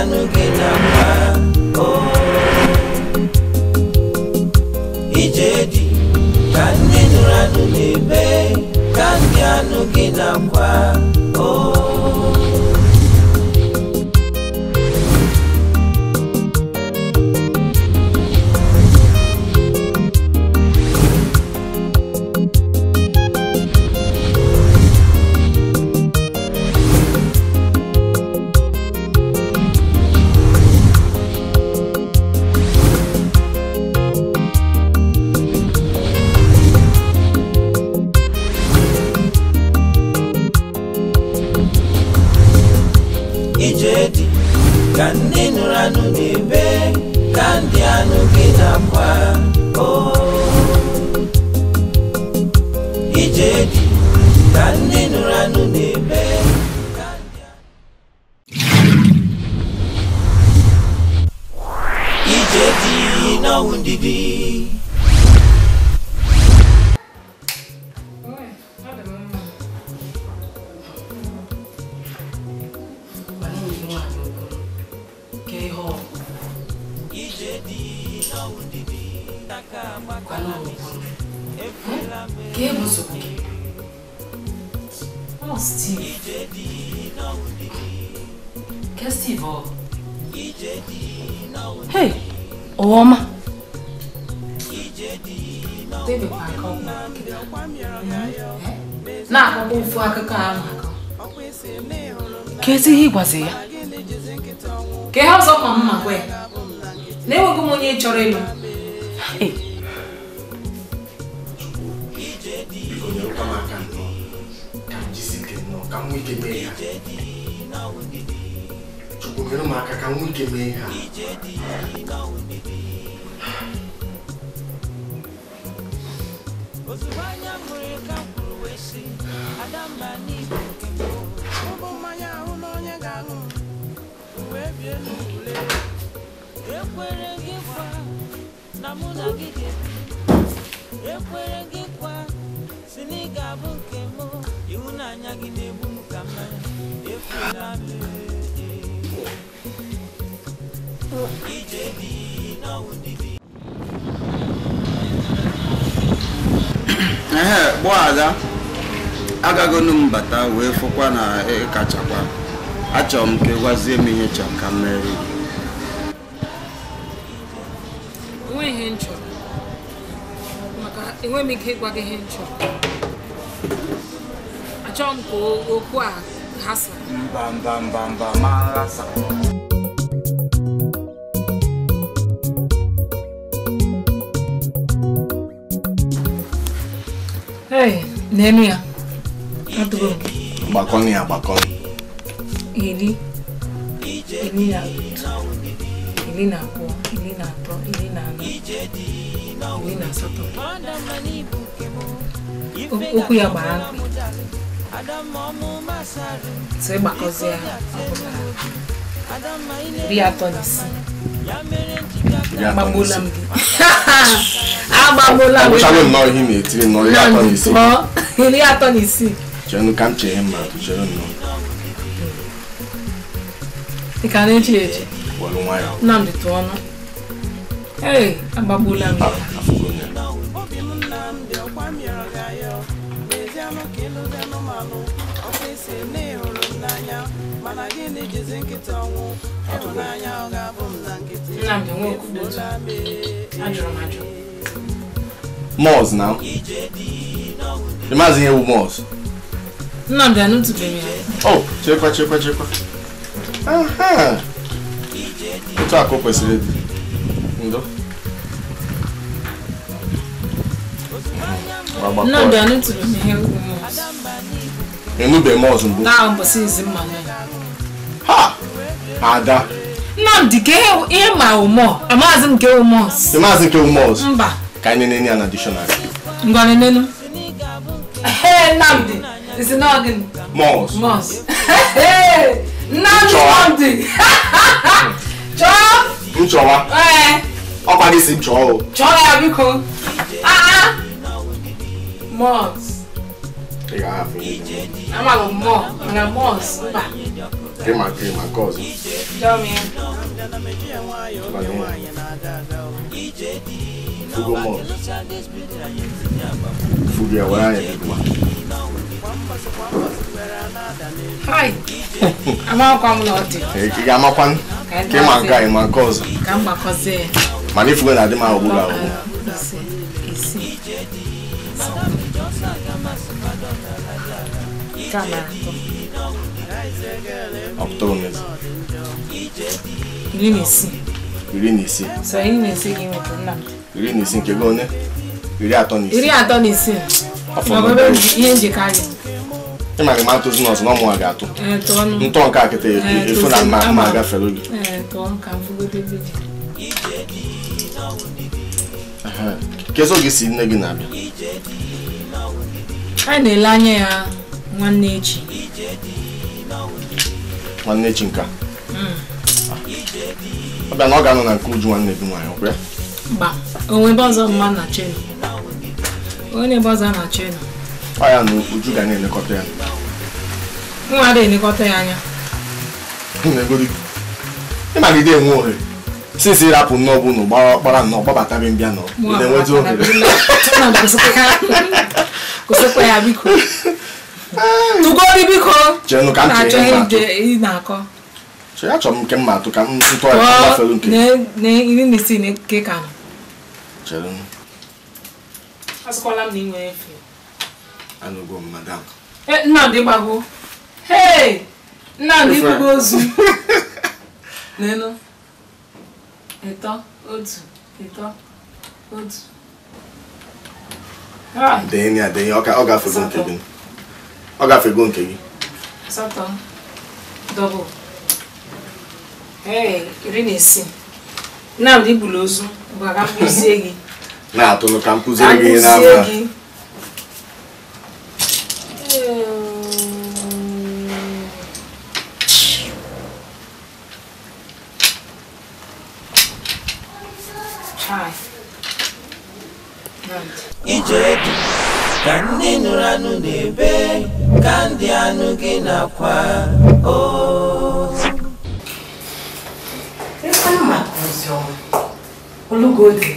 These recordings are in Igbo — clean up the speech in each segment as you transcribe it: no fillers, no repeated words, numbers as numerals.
Ijedi kandi nuranu nebe kandi anugina kwa Ijedi kandi nuranu nebe kandi anugina kwa Ijedi kandi nuranu nebe Ijedi na undidi Oh, Steve. Qu'est-ce que Steve? Hey, Oma. Baby, na ako fu akaka Kezi hi gwazi ya. Ke ha zo mama kwe. Ne wo ko monye choro elu. Hey. Kamu ike mee ha. Chukwu mere maka kamu ike mee ha. Boaza agago numbata we fokwa na kachakwa achom ke gwazie m ihe chaka mmeri nwe ihe ncho maka enwe m ike gwa gị ihe ncho achom ko okwu a hasa mba ma hasa Hey, nenu ya. Atugo. Bakoni. Ili na ili na po, ili na to, ili na no. Ili na soto. Oku ya ba. Se ba kozia. Ria tonisi. Babula mdi. Babula mdi. Chalo no him etiri no ria tonisi. No, ria tonisi. Chenu kam che ma tu chelo no. Ikane chieche. Wolu nwa ya. Namdi to ono. Hey, babula mdi. Mos now. Imagine you mos. Nnamdi anu to be. Oh, chekwa. Aha. Otu akọ kwesịrị dị. Ndo. Nnamdi anu to be mos. Enube mos mbu. Na mbosi izimane. Ha! Ada. Nnamdi ke e ma umo. Amazi nke umos. Imagine ke umos. Mba. Ka nene ni an additional. Ngwane nenu. Hey, Nnamdi. Is not again. Mos. Hey! Nnamdi. Chọ. Nchowa. Ọkwa gị si chọọ. Chọ ya biko. Mos. Ya Ama mo, na boss ba. Kema cause. Jami. Fugo mo. Fugo ya waya kwa. Hi. Ama kwa mnoti. Ya makwan. Kema guy ma cause. Kamba cause. Mani fugo na de ma obuga o. Isi. Kamera. October. Ili nisi. So ili nisi gị nweta nna. Ili nisi nke go ne. Ili atọ nisi. Magobe ihe njekarị. Ịma gị ma atụzi nọọsụ na ọmụ a ga-atụ. Ntọ nke akịta efu na mma agafere oge. Tọọ ka mfugode beji. Keso gị si nne gị na-abịa? Anyị na-ele anya ya nwanne echi. Nwanne echi nka. Ọ bịa na ọ ga-anọ na nke Uju nwanne gị nwaanyị ọkwa ya? Mba, onwe ebe ọzọ mma na chenu. Onye ebe ọzọ na chenu. Ọ ya na Uju ga na-elekọta ya. Nwa ada elekọta ya anya. Ịma gị dị enwe ohere. Since ịrapụ nnọọ bụ unu gbara nnọọ gbabatabe mbịa nọ. Ị na-enwezi ohere. Kwụsịkwa ya biko. Tugodi biko. Chenu ka m ị na-akọ. Ya chọrọ m nke mma atụ ka m ntụọ ya gbafere nke. Iri na isii nke ka nọ. Chere m. Asịkwala m na ị nwere efe. Anụgo m madam. Nnamdị gbago. Hey! Nnamdị gbago ozu. Nenu. Ịtọ, otu. Dee ọ gafego nke gị. Ọ gafego nke gị. Asatọ. Double. Hey, iri na isii. Nnamdị gburu ozu. Gwa mkpụzie gị. Na-atụrụ ka m kụziere gị ihe n'afọ a. Ijedu ka ndị nụrụ anụ na-ebe ka ndị anụ gị na-akwa Olugodi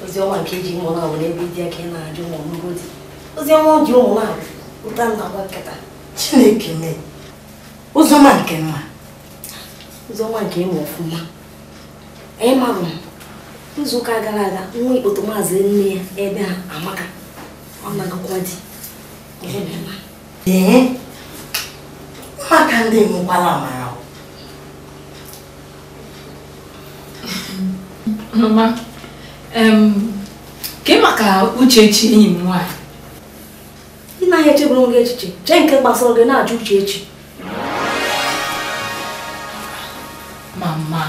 oziọma nke eji ụmụ na were ebe dị aka na-ajụ ụmụ olugodi oziọma ji ụmụ na ụta nna gbakọta Chineke mee oziọma nke mma oziọma nke ịmụ ọfụma anyị marụ izu ụka gara aga nwa ikpoto maazị nne ya ebe ha amaka ọ nagakwa di maka ndị nwekwara amara Mama, ke maka Uchechi enyi m nwaanyị? Ị naghị echeburu onwe gị echiche, chee nke gbasara gị na-ajụ Uchechi. Mama,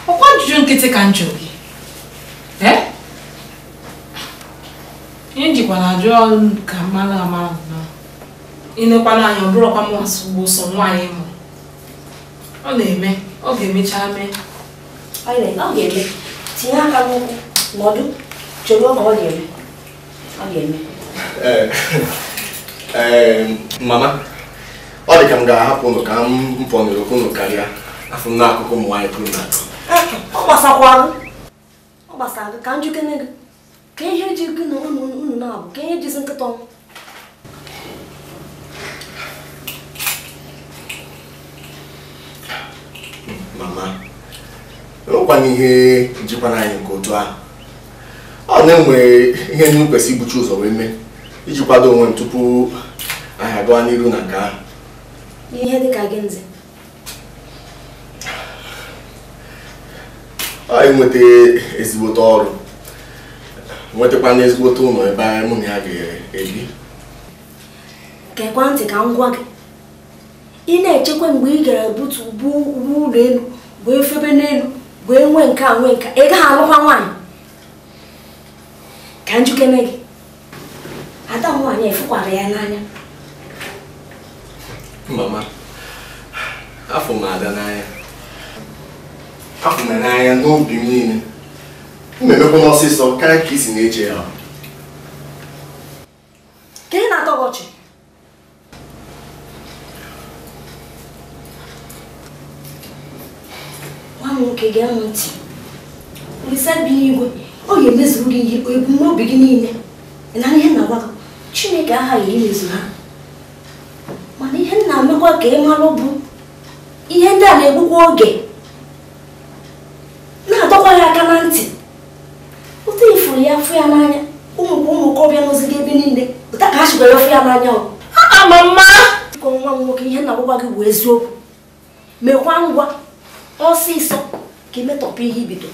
ọkwa ajụjụ nkịtị ka m jụrụ gị? Ihe njikwa na ajụ ka mara amara nọ. Ịnekwana anya ọ bụrụkwa m ugbo sọ nwaanyị mụ. Ọ na-eme, ọ ga-emecha mee. Ọ ga-eme. Tinye aka n'ụkwụ nọdụ chere oge ọ ga-eme. Ọ ga-eme. Mama, ọ dị ka m ga-ahapụ ụnụ ka m pọnụrụ ụnụ karịa afọ m n'akụkụ ụmụ nwaanyị kwuru na-akụ. Ọ gbasakwarụ. Ọ gbasara ka njikene gị. Ka ihe ji gị na unu na-abụ, ka ihe jizi nkịta ọnwụ. Mama, enwekwana ihe njikwana anyị nke otu ahụ. Ọ na-enwe ihe ndị m kwesịrị ibuchi ụzọ wee mee iji kwado onwe m tupu anyị agawa n'iru na nke ahụ. Ihe dị ka gị nzi. Ọ enweta ezigbote ọrụ, nwetakwana ezigbote ụlọ ebe mụ na ya ga-ebi. Gekwa ntị ka m gwa gị. Ị na-echekwa mgbe ị ga-ebutu ụlọ elu, bụ efebe n'elu, bụ enwe nke a nwe nka, ị gaghị alụkwa nwaanyị. Ka njikene gị. Ada nwaanyị efukwara ya n'anya. Mama, afọ m Ada n'anya. Afọ m n'anya n'obi m niile. M na-emekwa n'ọsịsọ karịa ka isi na-eche ya. Ka ị nwoke gị amụ ntị. Olisa bi n'igwe, ọ ga-emezuru gị ebumnobi gị niile. Na ihe na-agwa gị, Chineke aghaghị imezu ha. Mana ihe na-amekwa ka ị mara bụ ihe ndị a na-egbukwa oge. Na-adọkwa ya aka na ntị. Ụta ifuru ya afụ ya n'anya, ụmụ okorobịa n'ozi gị ebe niile. Ụta ka ha chikwara afụ ya n'anya ọ. Mama! Nwa m nwoke ihe na-agwagwa gị bụ eziokwu. Mekwa ngwa ọsịsọ ka imetọpụ ihe ibido.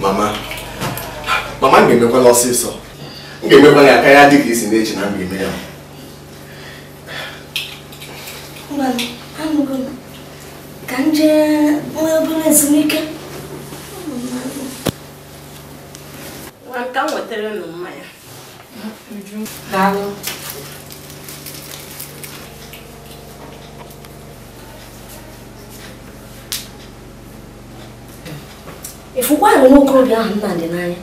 Mama m ga-emekwa ọsịsọ. M ga-emekwa ya aka ya dị ka isi na-eji na m ga-eme ya. Anụgo m ka m jee nwee obere ezumike. Ka m wetara unu mmanya. Daalụ. Ifukwa ahụ nwokorobịa ahụ nna dị n'anya.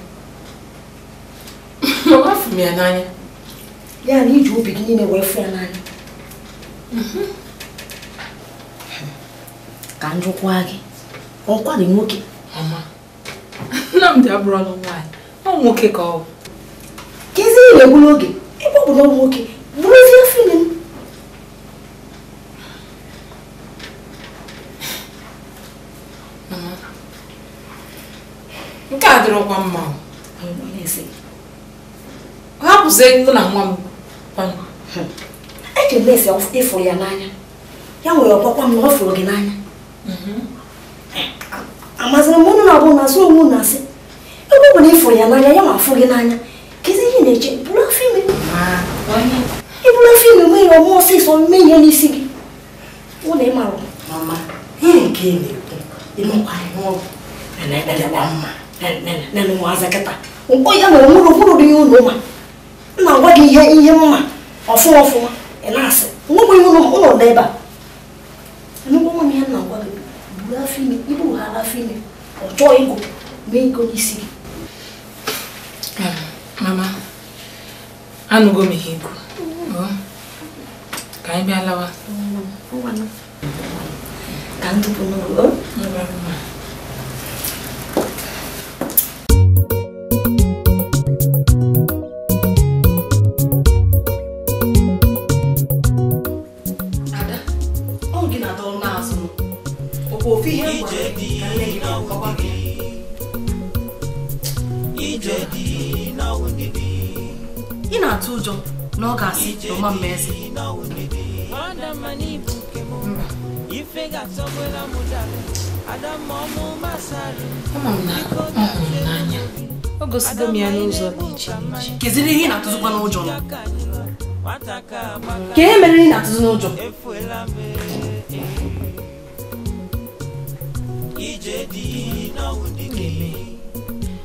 Afụ m ya n'anya. Ya na iji obi gị niile wee fụ ya n'anya. Ka njụkwa gị, ọkwa dị nwoke. Mama, Nnamdi abụrụ ọnụ nwaanyị. Ọ nwoke ka ọ bụ. Kezi ihe na-egburu oge, ebe ọ bụ na ọ nwoke, bụrụzie filim. Mama, nke a dịrọkwa mma. Ọ hapụzi ego na nwa m. Eji mesi ịfụrụ ya n'anya. Ya nwere ọkwakwa m na ọ fụrụ gị n'anya. Amazịrị m ụnụ na-abụ na asụ onwe na-asị. Ebe ọ bụ na ịfụrụ ya n'anya, ya ma afụ gị n'anya. Kezi ihe na-eche, bụrụ afọ ime. Ịbụrụ afọ ime nwe ya ọmụ ọsịsọ mme ihe n'isi gị. Ụlọ ị mara. Mama, ihe nke ị na-ekwu, ịnụkwa ihe ọgwụ. Na-edekwa mma. Nene ụmụazị kịta. Nkọ ya nwere mụrụ dị ihe ụlọ ụma. Nna gwa gị ihe mma ọfụma. Ị na-asị, nwekwa ihe ụlọ dị ebe a. Enugbo nwa m ihe nna gwa gị, buru afọ ime, ibu ha afọ ime. Ọ chọọ ego, mee ego n'isi gị. Mama, anụgo m ihe ikwu. Ka anyị bịa lawa. Ka ndụpụ n'ụlọ. Ada, ọ gị na-adọrọ n'azụ m. Ọkwa ofu ihe m gwara gị ka nne gị na-akọkwa gị. Ị na-atụ ụjọ na ọ ga-asị na ọma mma eze. Ama m na ọ hụrụ m n'anya. O gosigo m ya n'ụzọ dị iche iche. Keziri ihe ị na-atụzikwa n'ụjọ nọ. Ka ihe mere ị na-atụzi n'ụjọ?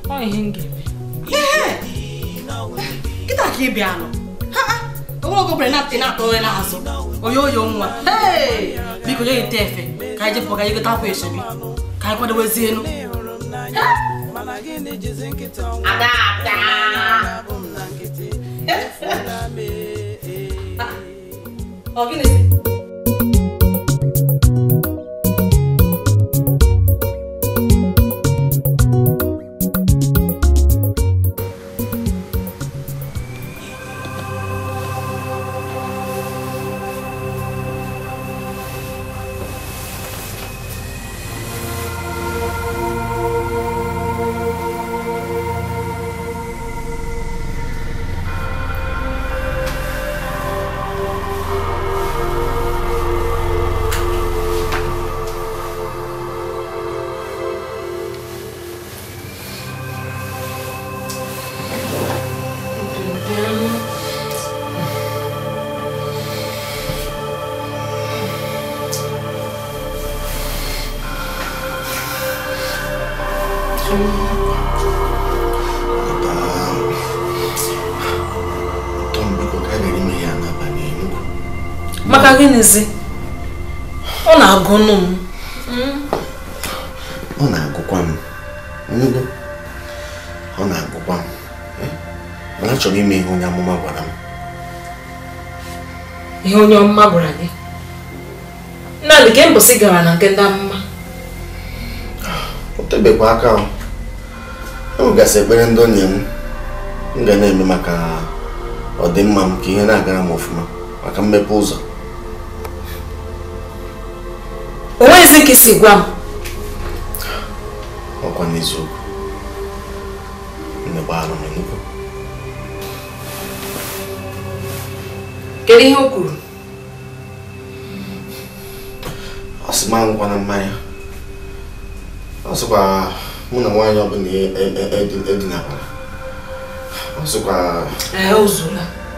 Ọ ihe m ga-eme. Kịta ka ị bịa nọ. Ogologo bere na-atọ onye n'azụ. Oyoyo nwa. Biko nye ite efe ka anyị jepụ ka anyị gote akwa echebi. Ka anyị kwadobezie enu. Ada. Ọ gịnị? Maka gịnịzi? Ọ na-agụ nụ m. Ọ na-agụkwa m. Ọ na-agụkwa m. Mana achọrọ ime ihe onye amụma gwara m. Ihe onye ọmụma gwara gị? Nnadị ka mbọsị gara na nke ndị amụma. tebekwa aka ahụ. Enwegasị ekpere ndị onye m ga na-eme maka ọdịmma m ka ihe na-agara m ọfụma maka mmepe ụzọ. O nweghịzi ka isi gwa m. Ọkwa n'eziokwu. Nne gbara m nnukwu. Kedu ihe o kwuru? Ọ sị m aṅụkwana mmanya. Ọ sịkwa mụ na nwaanyị ọbụla edinabara. Ọ sịkwa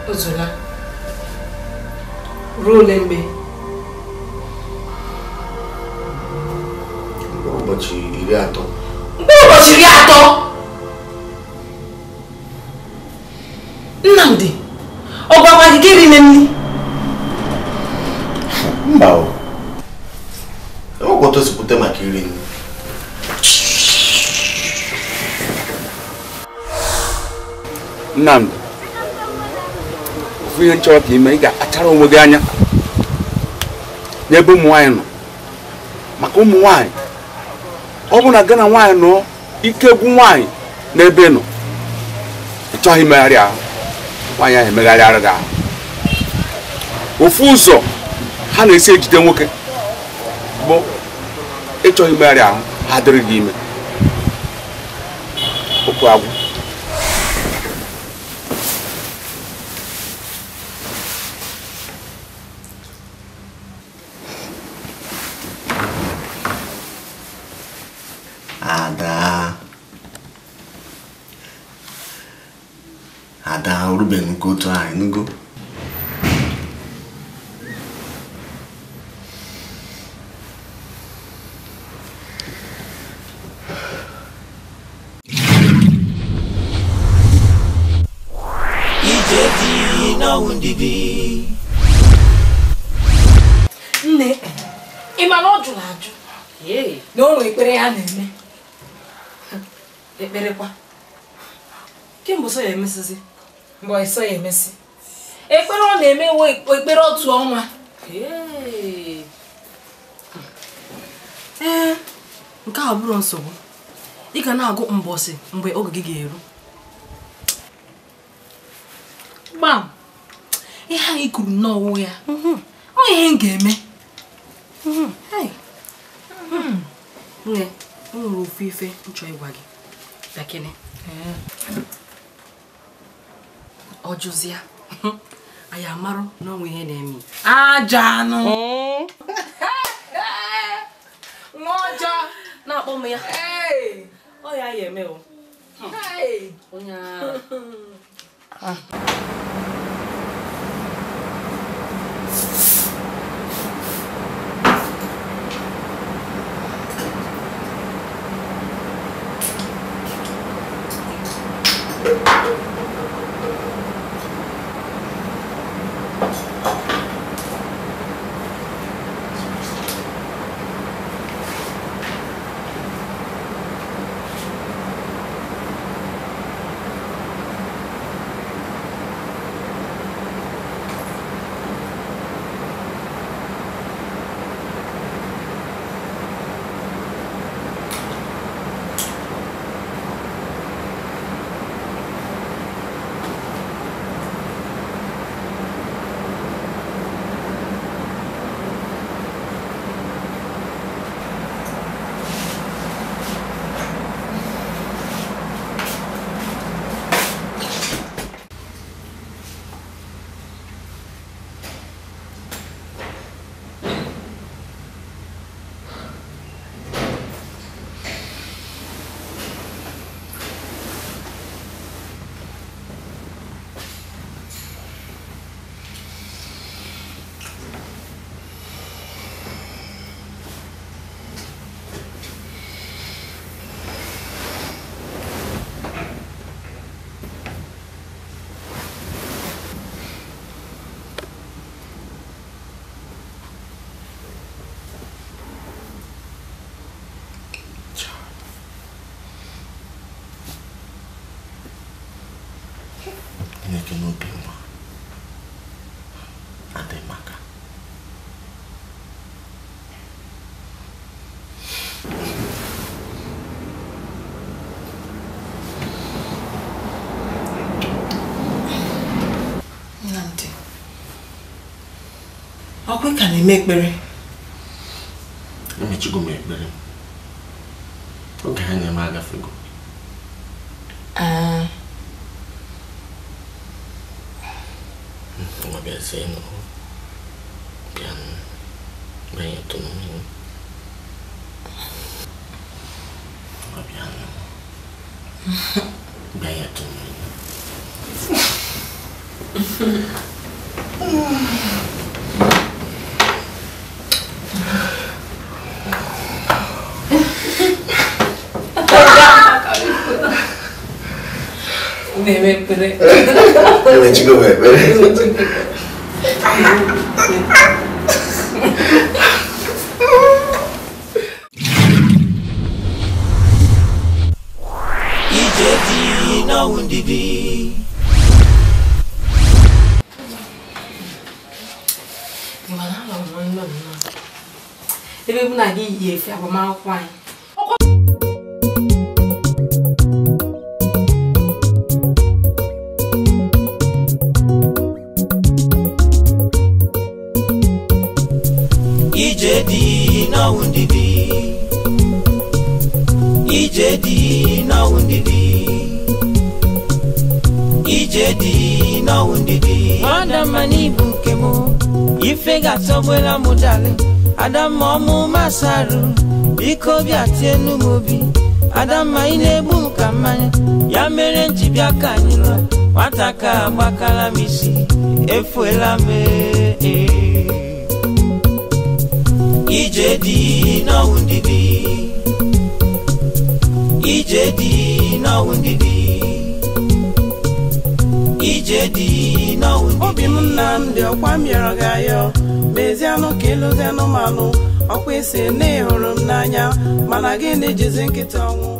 ozula. Ruo ole mgbe? Ụbọchị 30. Ụbọchị 30? Nnamdi, ọ gwakwa gị iri nri? Mba o. Enwekwa otosipụta maka iri nri. Nnamdi, ofu ihe nchọrọ ka ime ị ga-akpachara onwe gị anya n'ebe ụmụ nwaanyị nọ. Maka ụmụ nwaanyị, ọ bụ na gị na nwaanyị nọ ike gwụ nwaanyị n'ebe nọ, ị chọghị imegharị ahụ, nwaanyị ahụ emegharịara gị ahụ. Ofu ụzọ ha na-esi ejide nwoke bụ ịchọghị imegharị ahụ, ha dịrị gị ime. Okwu agwụ. Ada Ruben nke otu anyị nugo. Nne, ị ma na ọ jụrụ ajụ na o nwere ekpere ya na-eme. Ekperekwa kemgbe so ya emesizi mgbe ịsọ ya emesi ekpere ọ na-eme we ekpere otu ọnwa. Nke a bụrụ nsogbu. Ị ga na-agụ mbọsị mgbe oge gị ga-eru. Gbam, ihe anyị kwuru n'ọwụ ya ọ ihe m ga-eme. Nne, o nwere ofu ife m chọrọ ịgwa gị. Bekene. Ọ jụzịa, anyị amarụ na onwe ihe na-eme. Aja anụ. Nwa ọjọọ Na-akpọ m ya. Ọ ya eme o. Onye ọkwa ka na-eme ekpere emechigo m ekpere oge ha na-eme agafego Magazine pian banyak tu nunggu pian banyak tu Debe pere. Debe chico bebe. Ijedi na wundidi. Gimana lo mon lo na. Debe buna gi ye fi abama kwa. Ijedi na wundidi. Ijedi na wundidi. Ijedi na wundidi. Adamani bukemo ifega sobwela mudale Adama mu masaru biko bia tienu mobi Adama inebu nkamanya ya mere njibia kanyiro wataka bakala misi efuela me Ijedi na wundidi. Ijedi na wundidi. Ijedi na wundidi. Obi m Nnamdi ọkwa mịọrọ ga yo mezianụ ka ịlụzianụ manụ ọkwa isi na ịhụrụ m n'anya mana gịnị jizi nkịta ọnwụ